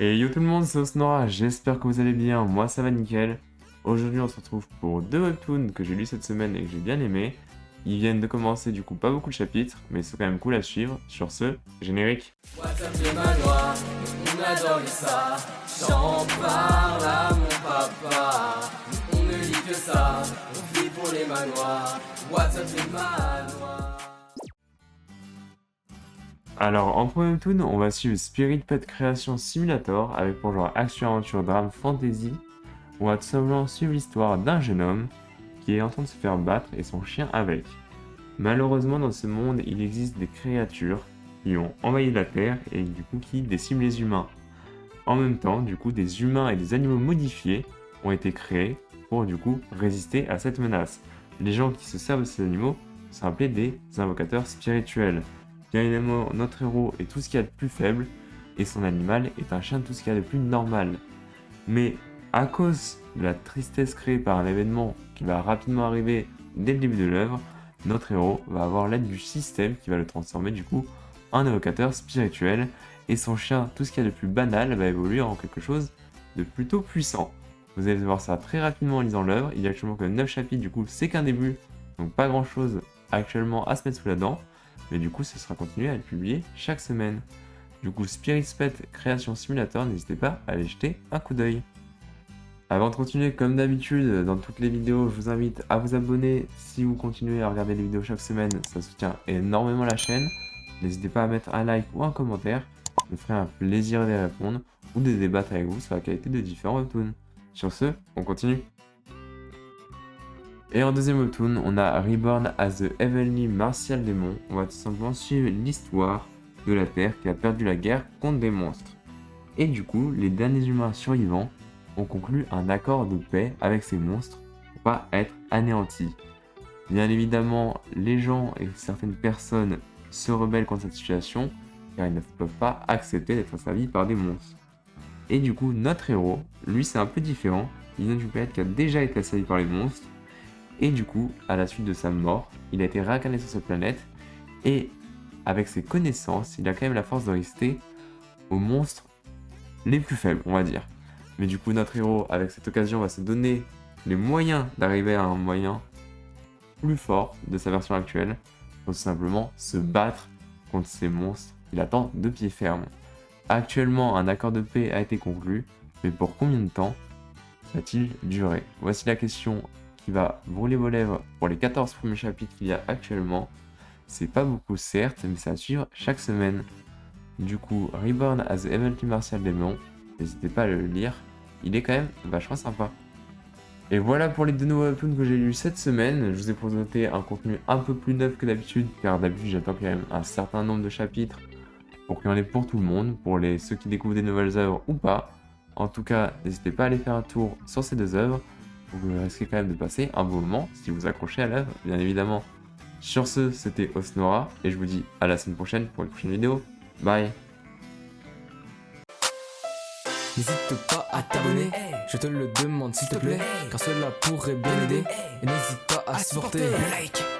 Et yo tout le monde, c'est Osnora, j'espère que vous allez bien, moi ça va nickel. Aujourd'hui on se retrouve pour deux webtoons que j'ai lus cette semaine et que j'ai bien aimé. Ils viennent de commencer du coup pas beaucoup de chapitres, mais c'est quand même cool à suivre. Sur ce, générique. WhatsApp les manoirs, on adore ça. J'en parle à mon papa. On ne lit que ça, on vit pour les manoirs. WhatsApp les manoirs. Alors en premier webtoon, on va suivre Spirit Pet Creation Simulator avec pour genre action, aventure, drame, fantasy. On va tout simplement suivre l'histoire d'un jeune homme qui est en train de se faire battre et son chien avec. Malheureusement dans ce monde, il existe des créatures qui ont envahi la Terre et du coup qui déciment les humains. En même temps, du coup, des humains et des animaux modifiés ont été créés pour du coup résister à cette menace. Les gens qui se servent de ces animaux sont appelés des invocateurs spirituels. Bien évidemment, notre héros est tout ce qu'il y a de plus faible et son animal est un chien de tout ce qu'il y a de plus normal. Mais à cause de la tristesse créée par un événement qui va rapidement arriver dès le début de l'œuvre, notre héros va avoir l'aide du système qui va le transformer du coup en évocateur spirituel et son chien, tout ce qu'il y a de plus banal, va évoluer en quelque chose de plutôt puissant. Vous allez voir ça très rapidement en lisant l'œuvre, il y a actuellement que 9 chapitres, du coup c'est qu'un début, donc pas grand chose actuellement à se mettre sous la dent, mais du coup ce sera continué à être publié chaque semaine. Du coup Spirit Pet Création Simulator, n'hésitez pas à aller jeter un coup d'œil. Avant de continuer, comme d'habitude, dans toutes les vidéos, je vous invite à vous abonner. Si vous continuez à regarder les vidéos chaque semaine, ça soutient énormément la chaîne. N'hésitez pas à mettre un like ou un commentaire. Ça me ferait un plaisir d'y répondre ou de débattre avec vous sur la qualité de différents webtoons. Sur ce, on continue. Et en deuxième webtoon, on a Reborn as the Heavenly Martial Demon. On va tout simplement suivre l'histoire de la Terre qui a perdu la guerre contre des monstres. Et du coup, les derniers humains survivants ont conclu un accord de paix avec ces monstres pour pas être anéantis. Bien évidemment, les gens et certaines personnes se rebellent contre cette situation car ils ne peuvent pas accepter d'être asservis par des monstres. Et du coup, notre héros, lui c'est un peu différent, il vient d'une planète qui a déjà été asservie par les monstres et du coup, à la suite de sa mort, il a été réincarné sur cette planète et avec ses connaissances, il a quand même la force de résister aux monstres les plus faibles, on va dire. Mais du coup, notre héros, avec cette occasion, va se donner les moyens d'arriver à un moyen plus fort de sa version actuelle pour tout simplement se battre contre ces monstres qu'il attend de pied ferme. Actuellement, un accord de paix a été conclu, mais pour combien de temps va-t-il durer? Voici la question qui va brûler vos lèvres pour les 14 premiers chapitres qu'il y a actuellement. C'est pas beaucoup certes, mais c'est à suivre chaque semaine. Du coup, Reborn as the Heavenly Martial Demon, n'hésitez pas à le lire, il est quand même vachement sympa. Et voilà pour les deux nouveaux webtoons que j'ai lus cette semaine. Je vous ai présenté un contenu un peu plus neuf que d'habitude, car d'habitude j'attends quand même un certain nombre de chapitres pour qu'il y en ait pour tout le monde, pour ceux qui découvrent des nouvelles œuvres ou pas. En tout cas, n'hésitez pas à aller faire un tour sur ces deux œuvres, vous risquez quand même de passer un beau moment si vous accrochez à l'œuvre, bien évidemment. Sur ce, c'était Osnora, et je vous dis à la semaine prochaine pour une prochaine vidéo. Bye. N'hésite pas à t'abonner, je te le demande s'il te plaît, car cela pourrait bien aider. Et n'hésite pas à supporter. Like.